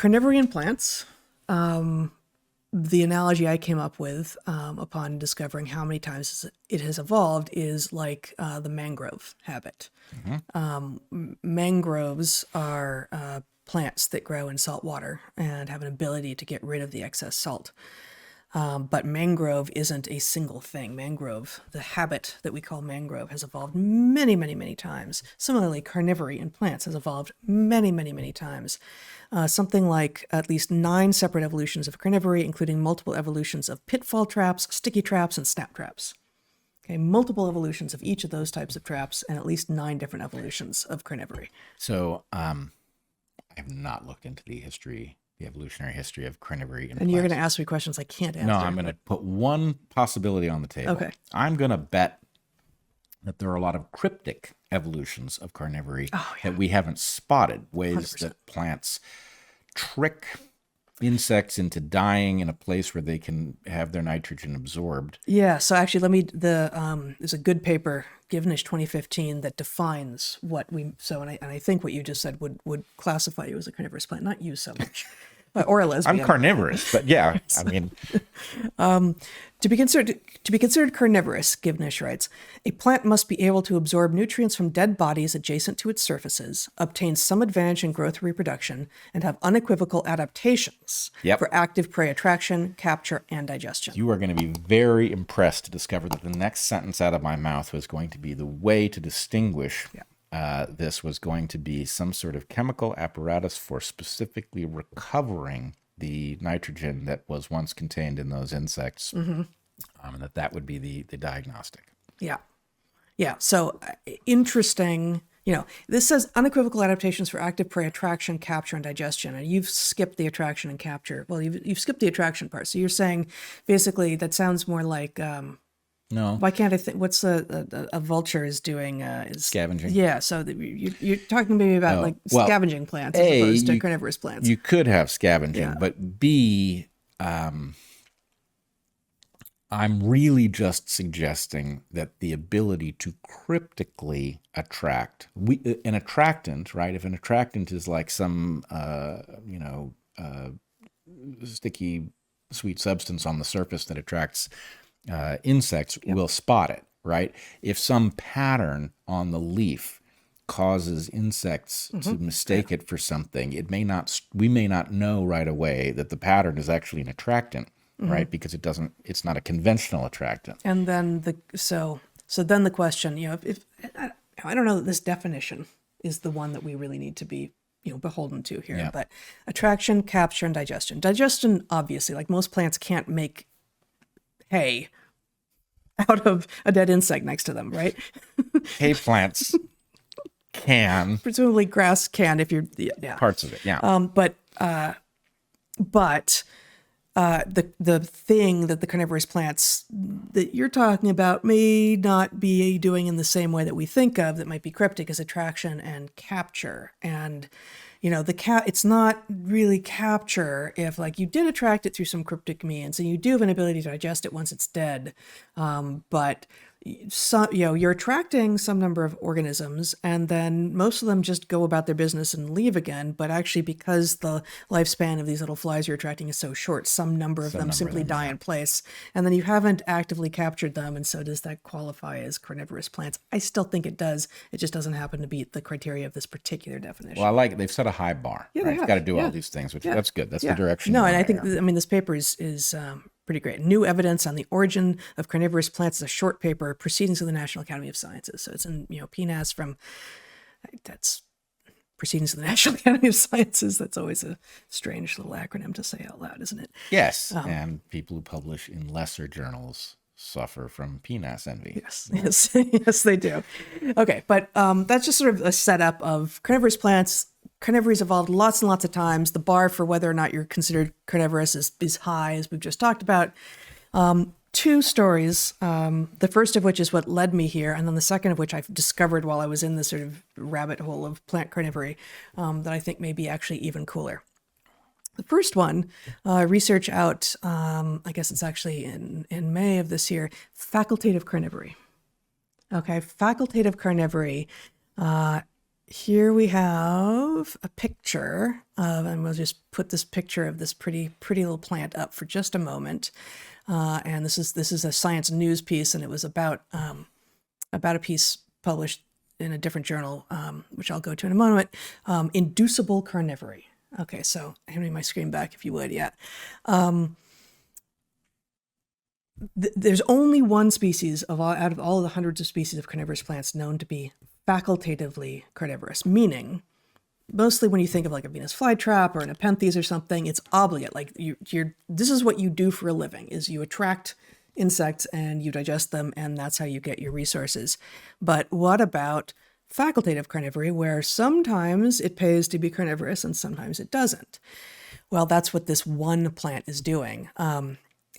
carnivory in plants. The analogy I came up with upon discovering how many times it has evolved is like the mangrove habit. Mangroves are plants that grow in salt water and have an ability to get rid of the excess salt. But mangrove isn't a single thing. Mangrove, the habit that we call mangrove, has evolved many, many, many times. Similarly, carnivory in plants has evolved many, many, many times. Something like at least 9 separate evolutions of carnivory, including multiple evolutions of pitfall traps, sticky traps, and snap traps. Okay, multiple evolutions of each of those types of traps, and at least 9 different evolutions of carnivory. So I have not looked into the evolutionary history of carnivory. And you're going to ask me questions I can't answer. No, I'm going to put one possibility on the table. Okay. I'm going to bet that there are a lot of cryptic evolutions of carnivory that we haven't spotted, ways 100%. that plants trick insects into dying in a place where they can have their nitrogen absorbed. Yeah, so actually there's a good paper, Givnish 2015, that defines what and I think what you just said would classify you as a carnivorous plant, not you so much. Or a lesbian. I'm carnivorous, but yeah, I mean, to be considered carnivorous, Givnish writes, a plant must be able to absorb nutrients from dead bodies adjacent to its surfaces, obtain some advantage in growth and reproduction, and have unequivocal adaptations for active prey attraction, capture, and digestion. You are going to be very impressed to discover that the next sentence out of my mouth was going to be the way to distinguish. This was going to be some sort of chemical apparatus for specifically recovering the nitrogen that was once contained in those insects, and that would be the diagnostic. Yeah. So interesting. This says unequivocal adaptations for active prey attraction, capture, and digestion. And you've skipped the attraction and capture. Well, you've skipped the attraction part. So you're saying basically that sounds more like. No. Why can't I think? What's a vulture is doing? Is scavenging. Yeah. So you're talking maybe about scavenging plants as opposed to carnivorous plants. You could have scavenging, but B, I'm really just suggesting that the ability to cryptically attract an attractant, right? If an attractant is like some sticky sweet substance on the surface that attracts insects, will spot it, right? If some pattern on the leaf causes insects to mistake it for something, we may not know right away that the pattern is actually an attractant, right? Because it's not a conventional attractant. And then then the question, if I don't know that this definition is the one that we really need to be beholden to here, but attraction, capture, and digestion. Digestion, obviously, like most plants, can't make hay out of a dead insect next to them, right? Hay plants can. Presumably grass can if you're parts of it, But the thing that the carnivorous plants that you're talking about may not be doing in the same way that we think of, that might be cryptic, is attraction and capture. And it's not really capture if you did attract it through some cryptic means, and you do have an ability to digest it once it's dead. But you're attracting some number of organisms, and then most of them just go about their business and leave again. But actually, because the lifespan of these little flies you're attracting is so short, some number of them simply die in place, and then you haven't actively captured them. And so does that qualify as carnivorous plants? I still think it does. It just doesn't happen to meet the criteria of this particular definition. Well, I like it. They've set a high bar. Yeah, right? You've got to do all these things, which that's good. That's the direction. No, and I think this paper is pretty great. New evidence on the origin of carnivorous plants is a short paper, Proceedings of the National Academy of Sciences. So it's in PNAS that's Proceedings of the National Academy of Sciences. That's always a strange little acronym to say out loud, isn't it? Yes, and people who publish in lesser journals suffer from PNAS envy. Yes, they do. Okay, but that's just sort of a setup of carnivorous plants. Carnivory's evolved lots and lots of times. The bar for whether or not you're considered carnivorous is high, as we've just talked about. 2 stories, the first of which is what led me here, and then the second of which I've discovered while I was in this sort of rabbit hole of plant carnivory, that I think may be actually even cooler. The first one, research out, I guess it's actually in May of this year, facultative carnivory. Okay, facultative carnivory. here we have a picture of, and we'll just put this picture of this pretty little plant up for just a moment. And this is a science news piece, and it was about a piece published in a different journal, which I'll go to in a moment, inducible carnivory. Okay, so hand me my screen back if you would, yeah. There's only one species out of all of the hundreds of species of carnivorous plants known to be facultatively carnivorous, meaning mostly when you think of like a Venus flytrap or an Nepenthes or something, it's obligate. Like this is what you do for a living, is you attract insects and you digest them, and that's how you get your resources. But what about facultative carnivory, where sometimes it pays to be carnivorous and sometimes it doesn't? Well, that's what this one plant is doing.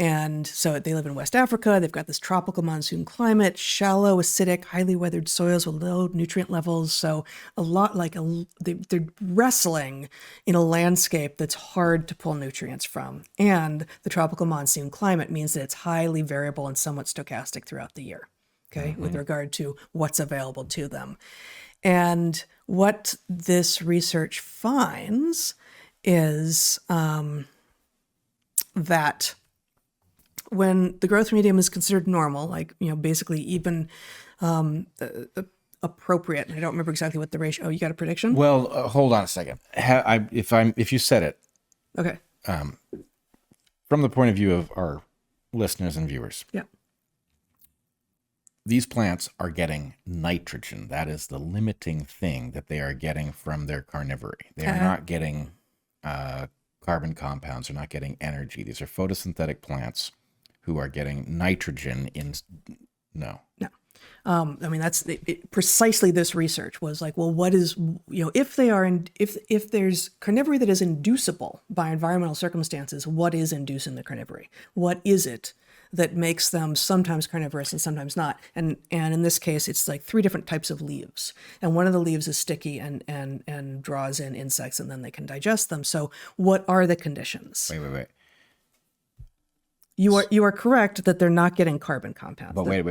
And so they live in West Africa. They've got this tropical monsoon climate, shallow, acidic, highly weathered soils with low nutrient levels. So a lot like they're wrestling in a landscape that's hard to pull nutrients from. And the tropical monsoon climate means that it's highly variable and somewhat stochastic throughout the year, okay, with regard to what's available to them. And what this research finds is that when the growth medium is considered normal, like, basically even appropriate, and I don't remember exactly what the ratio. Oh, you got a prediction? Well, hold on a second. If you said it, okay, from the point of view of our listeners and viewers, yeah, these plants are getting nitrogen. That is the limiting thing that they are getting from their carnivory. They are not getting carbon compounds. They're not getting energy. These are photosynthetic plants who are getting nitrogen no. I mean, that's precisely this research was like, well, what is, if there's carnivory that is inducible by environmental circumstances, what is inducing the carnivory? What is it that makes them sometimes carnivorous and sometimes not? And in this case, it's like 3 different types of leaves. And one of the leaves is sticky and draws in insects, and then they can digest them. So what are the conditions? Wait. You are correct that they're not getting carbon compounds. But wait.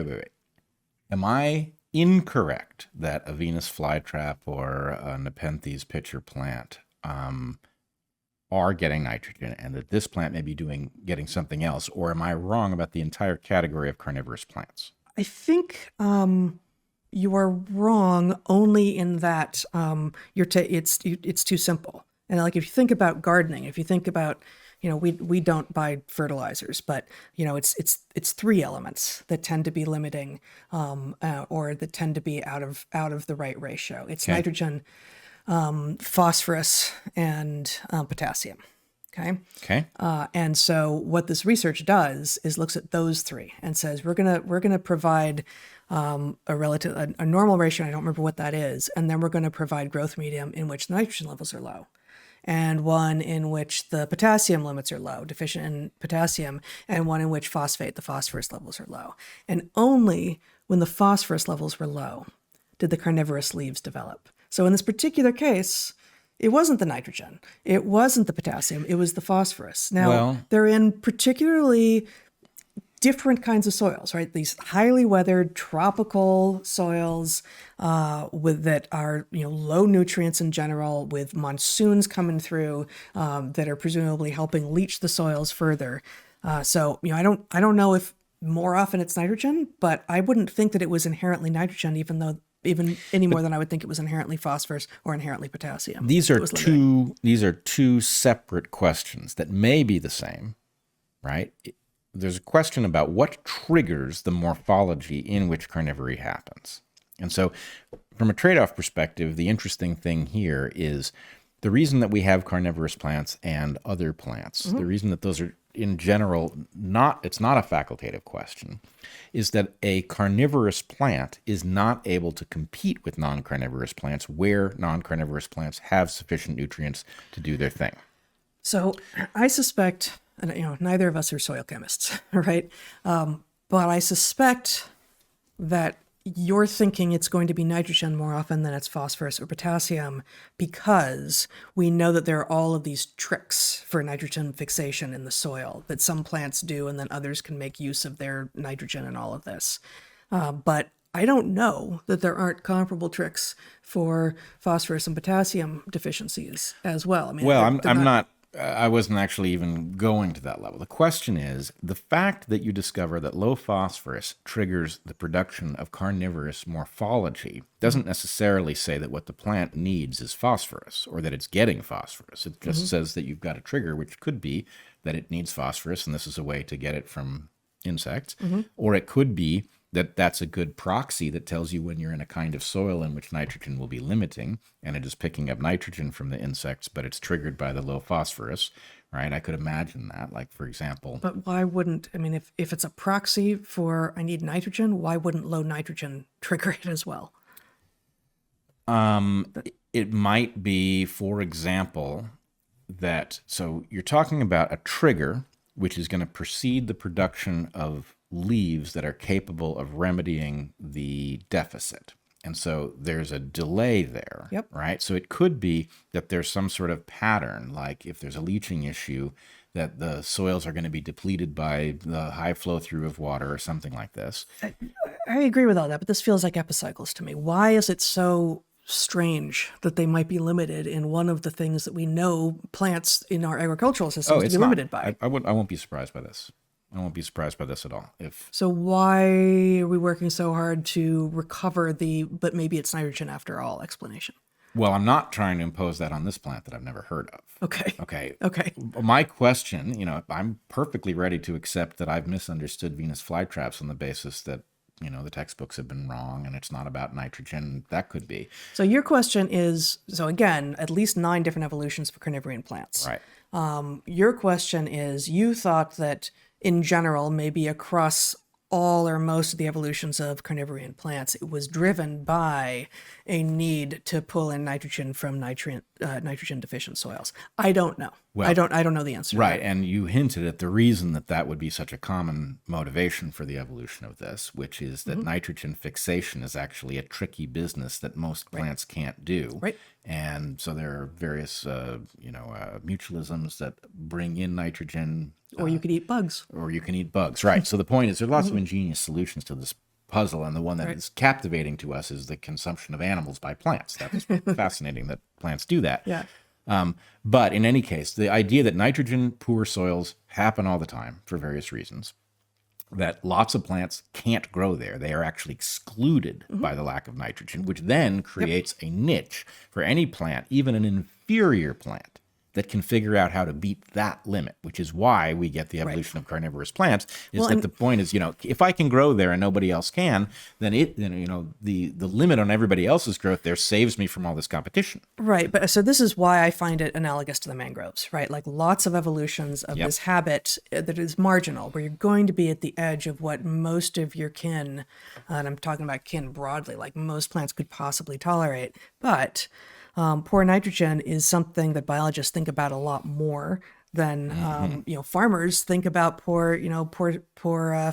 Am I incorrect that a Venus flytrap or a Nepenthes pitcher plant are getting nitrogen, and that this plant may be getting something else? Or am I wrong about the entire category of carnivorous plants? I think you are wrong only in that it's too simple. And like if you think about gardening, if you think about, we don't buy fertilizers, but it's 3 elements that tend to be limiting, or that tend to be out of the right ratio. It's nitrogen, phosphorus, and potassium. Okay. And so what this research does is looks at those 3 and says we're gonna provide a normal ratio. I don't remember what that is, and then we're going to provide growth medium in which the nitrogen levels are low, and one in which the potassium limits are low, deficient in potassium, and one in which the phosphorus levels are low. And only when the phosphorus levels were low did the carnivorous leaves develop. So in this particular case, it wasn't the nitrogen, it wasn't the potassium, it was the phosphorus. Now, they're in particularly different kinds of soils, right? These highly weathered tropical soils that are low nutrients in general, with monsoons coming through that are presumably helping leach the soils further. So I don't know if more often it's nitrogen, but I wouldn't think that it was inherently nitrogen, even any more than I would think it was inherently phosphorus or inherently potassium. These are two separate questions that may be the same, right? There's a question about what triggers the morphology in which carnivory happens. And so from a trade-off perspective, the interesting thing here is the reason that we have carnivorous plants and other plants, the reason that those are in general it's not a facultative question, is that a carnivorous plant is not able to compete with non-carnivorous plants where non-carnivorous plants have sufficient nutrients to do their thing. So I suspect, and neither of us are soil chemists, right? But I suspect that you're thinking it's going to be nitrogen more often than it's phosphorus or potassium, because we know that there are all of these tricks for nitrogen fixation in the soil that some plants do, and then others can make use of their nitrogen and all of this. But I don't know that there aren't comparable tricks for phosphorus and potassium deficiencies as well. I mean, Well, they're I'm not. I wasn't actually even going to that level. The question is the fact that you discover that low phosphorus triggers the production of carnivorous morphology doesn't necessarily say that what the plant needs is phosphorus or that it's getting phosphorus. It just says that you've got a trigger, which could be that it needs phosphorus, and this is a way to get it from insects, or it could be that that's a good proxy that tells you when you're in a kind of soil in which nitrogen will be limiting, and it is picking up nitrogen from the insects, but it's triggered by the low phosphorus, right? I could imagine that, like, for example. But why wouldn't, I mean, if it's a proxy for I need nitrogen, why wouldn't low nitrogen trigger it as well? It might be, for example, that, so you're talking about a trigger which is going to precede the production of leaves that are capable of remedying the deficit. And so there's a delay there, right? So it could be that there's some sort of pattern, like if there's a leaching issue, that the soils are going to be depleted by the high flow through of water or something like this. I agree with all that, but this feels like epicycles to me. Why is it so strange that they might be limited in one of the things that we know plants in our agricultural systems to be limited by? I won't be surprised by this. I won't be surprised by this at all. So why are we working so hard to recover but maybe it's nitrogen after all explanation? Well, I'm not trying to impose that on this plant that I've never heard of. Okay. My question, I'm perfectly ready to accept that I've misunderstood Venus flytraps on the basis that, the textbooks have been wrong and it's not about nitrogen. That could be. So your question is, so again, at least 9 different evolutions for carnivorian plants. Right. Your question is, you thought that in general, maybe across all or most of the evolutions of carnivorian plants, it was driven by a need to pull in nitrogen from nitrogen deficient soils. I don't know. Well, I don't know the answer. Right, and you hinted at the reason that would be such a common motivation for the evolution of this, which is that nitrogen fixation is actually a tricky business that most plants can't do. Right. And so there are various, mutualisms that bring in nitrogen. Or you could eat bugs. Or you can eat bugs, right. So the point is there are lots of ingenious solutions to this puzzle, and the one that is captivating to us is the consumption of animals by plants. That is fascinating that plants do that. Yeah. But in any case, the idea that nitrogen-poor soils happen all the time for various reasons, that lots of plants can't grow there. They are actually excluded by the lack of nitrogen, which then creates a niche for any plant, even an inferior plant, that can figure out how to beat that limit, which is why we get the evolution of carnivorous plants, the point is, if I can grow there and nobody else can, then the limit on everybody else's growth there saves me from all this competition. Right. But so this is why I find it analogous to the mangroves, right? Like lots of evolutions of this habit that is marginal, where you're going to be at the edge of what most of your kin, and I'm talking about kin broadly, like most plants could possibly tolerate. But poor nitrogen is something that biologists think about a lot more than farmers think about poor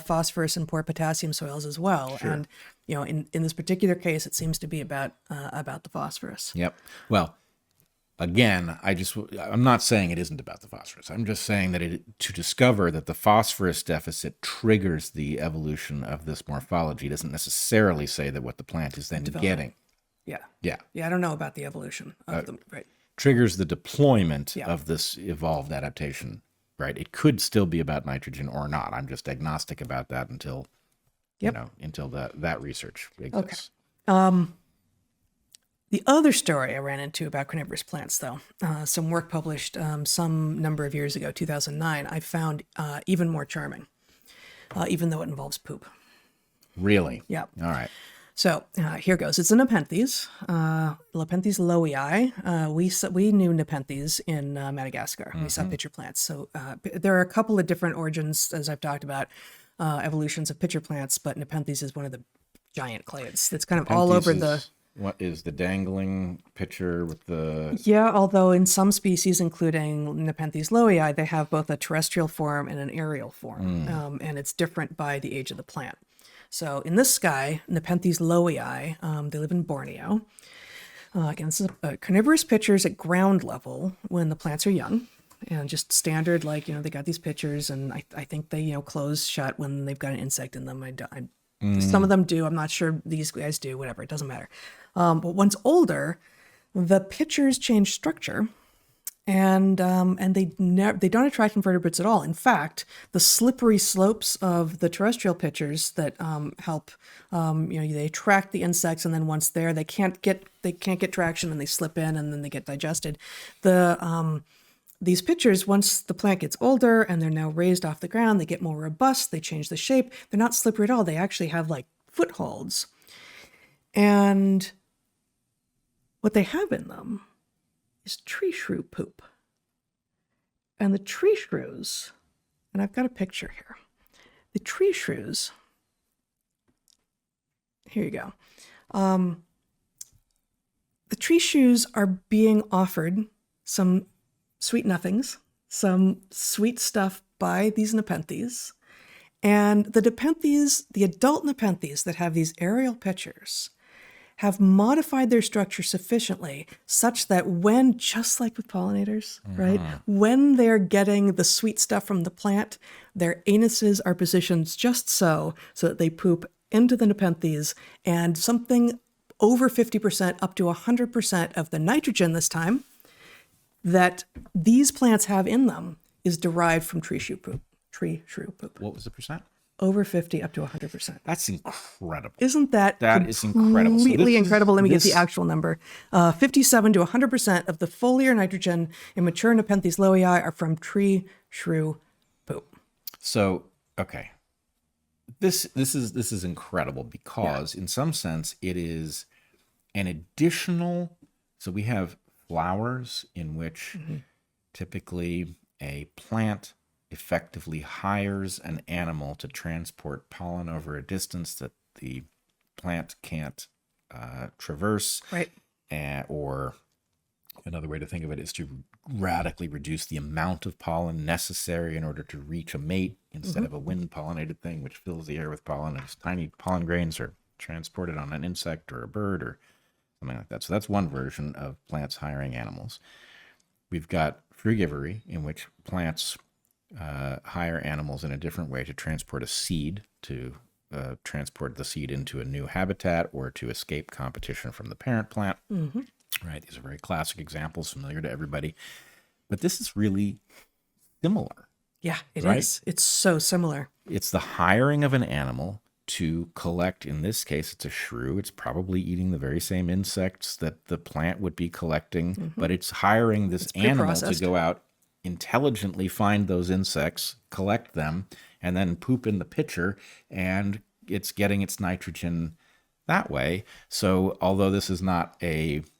phosphorus and poor potassium soils as well. Sure. And in this particular case, it seems to be about the phosphorus. Yep. Well, again, I'm not saying it isn't about the phosphorus. I'm just saying that to discover that the phosphorus deficit triggers the evolution of this morphology doesn't necessarily say that what the plant is then getting. Yeah. I don't know about the evolution of them. Right. Triggers the deployment of this evolved adaptation. Right. It could still be about nitrogen or not. I'm just agnostic about that until that research exists. Okay. The other story I ran into about carnivorous plants, though, some work published some number of years ago, 2009, I found even more charming, even though it involves poop. Really? Yeah. All right. So here goes. It's a Nepenthes, Nepenthes lowii. We knew Nepenthes in Madagascar. We saw pitcher plants. So there are a couple of different origins, as I've talked about, evolutions of pitcher plants, but Nepenthes is one of the giant clades that's kind of all over the... What is the dangling pitcher with the... Yeah, although in some species, including Nepenthes lowii, they have both a terrestrial form and an aerial form, and it's different by the age of the plant. So in this guy, Nepenthes lowii, they live in Borneo. Again, this is carnivorous pitchers at ground level when the plants are young, and just standard, they got these pitchers, and I think they, close shut when they've got an insect in them. Some of them do. I'm not sure these guys do. Whatever, it doesn't matter. But once older, the pitchers change structure, and they don't attract invertebrates at all. In fact, the slippery slopes of the terrestrial pitchers that help, they attract the insects, and then once there, they can't get traction, and they slip in, and then they get digested. These pitchers, once the plant gets older and they're now raised off the ground, they get more robust. They change the shape. They're not slippery at all. They actually have like footholds, and what they have in them is tree shrew poop. And the tree shrews, and I've got a picture here. The tree shrews, here you go. The tree shrews are being offered some sweet nothings, some sweet stuff by these nepenthes. And the nepenthes, the adult nepenthes that have these aerial pitchers, have modified their structure sufficiently such that when, just like with pollinators, right, when they're getting the sweet stuff from the plant, their anuses are positioned just so that they poop into the nepenthes, and something over 50%, up to 100% of the nitrogen this time that these plants have in them is derived from tree shrew poop. What was the percent? Over 50, up to 100%. That's incredible. Isn't that is incredible. Completely incredible. Let me get the actual number. 57 to 100% of the foliar nitrogen in mature Nepenthes loei are from tree shrew poop. So, okay. This is incredible because in some sense it is an additional, so we have flowers in which typically a plant effectively hires an animal to transport pollen over a distance that the plant can't traverse. Right. Or another way to think of it is to radically reduce the amount of pollen necessary in order to reach a mate instead of a wind-pollinated thing, which fills the air with pollen, and tiny pollen grains are transported on an insect or a bird or something like that. So that's one version of plants hiring animals. We've got frugivory, in which plants hire animals in a different way to transport a seed, to transport the seed into a new habitat or to escape competition from the parent plant. Right? These are very classic examples, familiar to everybody. But this is really similar. Yeah, it is. It's so similar. It's the hiring of an animal to collect, in this case, it's a shrew. It's probably eating the very same insects that the plant would be collecting, but it's hiring this animal to go out, intelligently find those insects, collect them, and then poop in the pitcher, and it's getting its nitrogen that way. So although this is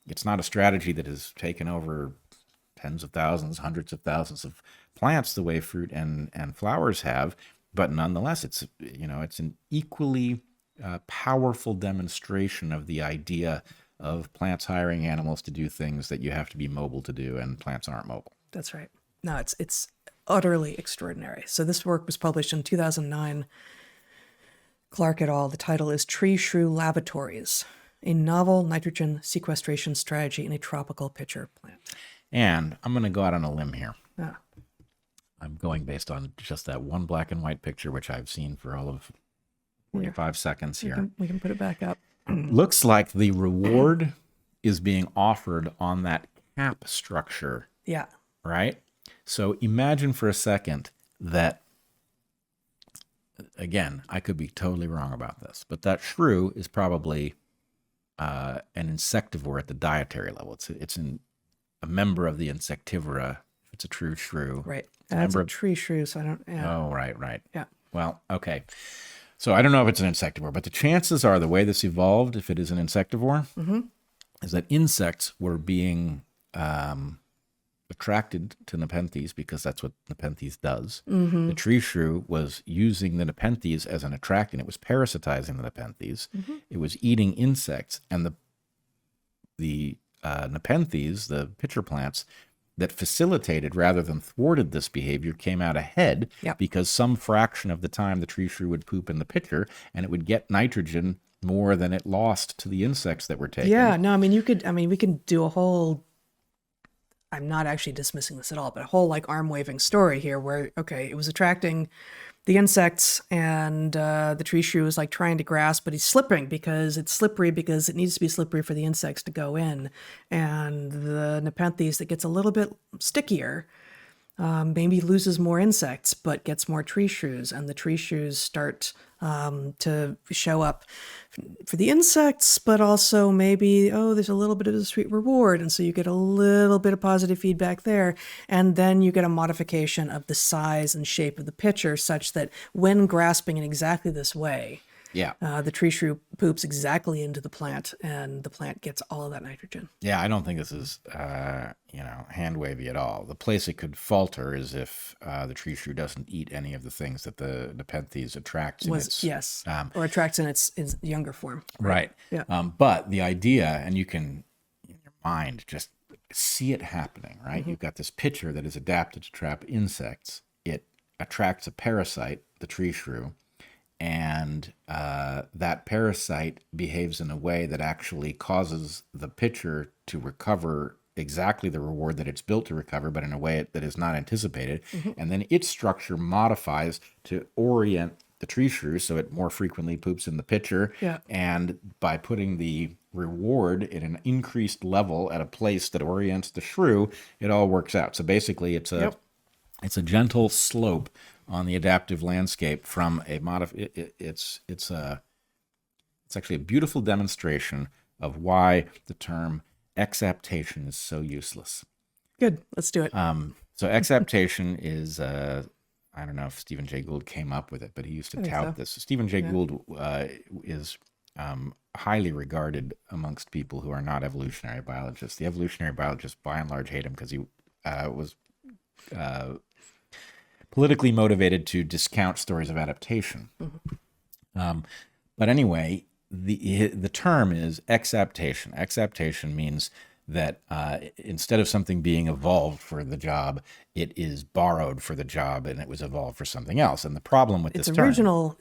it's not a strategy that has taken over tens of thousands, hundreds of thousands of plants the way fruit and flowers have, but nonetheless, it's an equally powerful demonstration of the idea of plants hiring animals to do things that you have to be mobile to do, and plants aren't mobile. That's right. No, it's utterly extraordinary. So this work was published in 2009. Clark et al. The title is Tree Shrew Lavatories, a novel nitrogen sequestration strategy in a tropical pitcher plant. And I'm going to go out on a limb here. Ah. I'm going based on just that one black and white picture, which I've seen for all of 45 seconds here. We can put it back up. Looks like the reward is being offered on that cap structure. Yeah. Right? So imagine for a second that, again, I could be totally wrong about this, but that shrew is probably an insectivore at the dietary level. It's a member of the insectivora. It's a true shrew. Right. It's a tree shrew, so I don't... Yeah. Oh, right. Yeah. Well, okay. So I don't know if it's an insectivore, but the chances are the way this evolved, if it is an insectivore, is that insects were being attracted to Nepenthes because that's what Nepenthes does. The tree shrew was using the Nepenthes as an attractant. It was parasitizing the Nepenthes. It was eating insects, and the Nepenthes, the pitcher plants, that facilitated rather than thwarted this behavior came out ahead because some fraction of the time the tree shrew would poop in the pitcher and it would get nitrogen more than it lost to the insects that were taken. Yeah, no, we can do a whole I'm not actually dismissing this at all, but a whole like arm waving story here where, okay, it was attracting the insects, and the tree shrew is like trying to grasp, but he's slipping because it's slippery, because it needs to be slippery for the insects to go in. And the Nepenthes, that gets a little bit stickier, maybe loses more insects, but gets more tree shrews, and the tree shrews start to show up for the insects, but also maybe, oh, there's a little bit of a sweet reward, and so you get a little bit of positive feedback there, and then you get a modification of the size and shape of the pitcher such that when grasping in exactly this way, Yeah. the tree shrew poops exactly into the plant, and the plant gets all of that nitrogen. Yeah, I don't think this is, hand wavy at all. The place it could falter is if the tree shrew doesn't eat any of the things that the Nepenthes attracts in its... Yes, or attracts in its younger form. Right. Yeah. But the idea, and you can, in your mind, just see it happening, right? You've got this pitcher that is adapted to trap insects. It attracts a parasite, the tree shrew, and that parasite behaves in a way that actually causes the pitcher to recover exactly the reward that it's built to recover, but in a way that is not anticipated. And then its structure modifies to orient the tree shrew so it more frequently poops in the pitcher. Yeah. And by putting the reward at an increased level at a place that orients the shrew, it all works out. So basically it's a gentle slope on the adaptive landscape from a it's actually a beautiful demonstration of why the term exaptation is so useless. Good. Let's do it. So exaptation is I don't know if Stephen Jay Gould came up with it, but he used to tout this. Stephen Jay Gould is highly regarded amongst people who are not evolutionary biologists. The evolutionary biologists, by and large, hate him because he was politically motivated to discount stories of adaptation. But anyway, the term is exaptation. Exaptation means that instead of something being evolved for the job, it is borrowed for the job, and it was evolved for something else. And the problem with this term,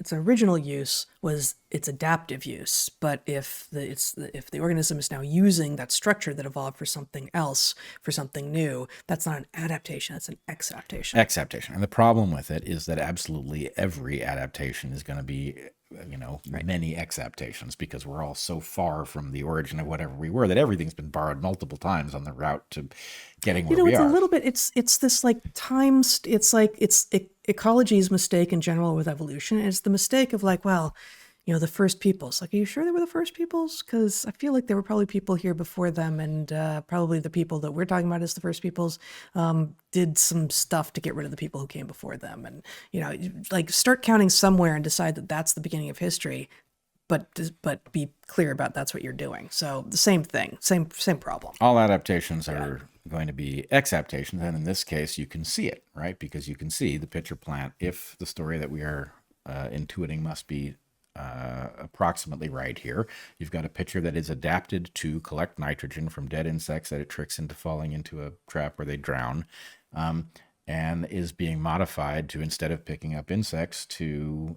its original use was its adaptive use. But if the organism is now using that structure that evolved for something else, for something new, that's not an adaptation, that's an exaptation. Exaptation. And the problem with it is that absolutely every adaptation is going to be many exaptations, because we're all so far from the origin of whatever we were that everything's been borrowed multiple times on the route to getting where we are. It's a little bit, it's this like times, it's ecology's mistake in general with evolution. It's the mistake of like, well, the first peoples. Like, are you sure they were the first peoples? Because I feel like there were probably people here before them, and probably the people that we're talking about as the first peoples did some stuff to get rid of the people who came before them. And, like start counting somewhere and decide that that's the beginning of history, but be clear about that's what you're doing. So the same thing, same problem. All adaptations are going to be exaptations, and in this case, you can see it, right? Because you can see the pitcher plant, if the story that we are intuiting must be approximately right here. You've got a pitcher that is adapted to collect nitrogen from dead insects that it tricks into falling into a trap where they drown, and is being modified to, instead of picking up insects, to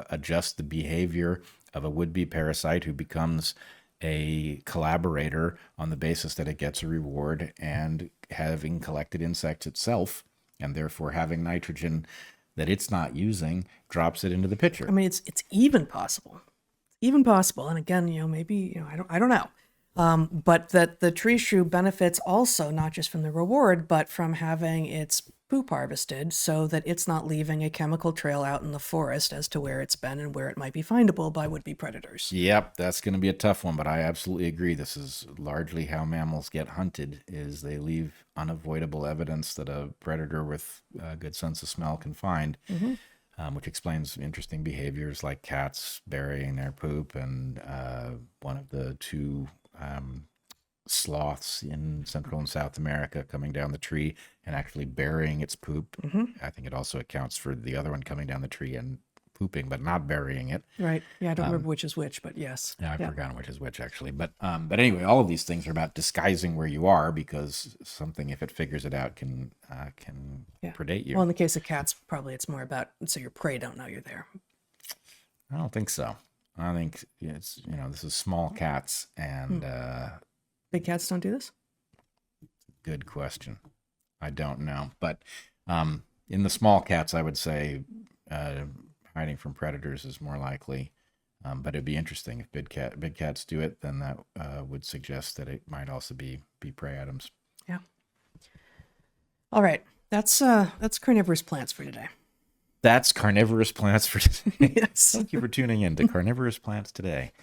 adjust the behavior of a would-be parasite who becomes a collaborator on the basis that it gets a reward, and having collected insects itself, and therefore having nitrogen that it's not using, drops it into the pitcher. I mean, it's even possible. And again, maybe, I don't know. But that the tree shrew benefits also not just from the reward, but from having its poop harvested so that it's not leaving a chemical trail out in the forest as to where it's been and where it might be findable by would-be predators. Yep, that's going to be a tough one, but I absolutely agree. This is largely how mammals get hunted, is they leave unavoidable evidence that a predator with a good sense of smell can find, which explains interesting behaviors like cats burying their poop, and one of the two sloths in Central and South America coming down the tree and actually burying its poop. I think it also accounts for the other one coming down the tree and pooping, but not burying it. Right. Yeah, I don't remember which is which, but yes. Yeah, I've forgotten which is which, actually. But anyway, all of these things are about disguising where you are, because something, if it figures it out, can predate you. Well, in the case of cats, probably it's more about so your prey don't know you're there. I don't think so. I think it's, this is small cats, and Big cats don't do this? good question. I don't know. But in the small cats, I would say hiding from predators is more likely. But it'd be interesting if big cats do it, then that would suggest that it might also be prey items. Yeah. All right. That's carnivorous plants for today. That's carnivorous plants for today. Yes. Thank you for tuning in to Carnivorous Plants Today.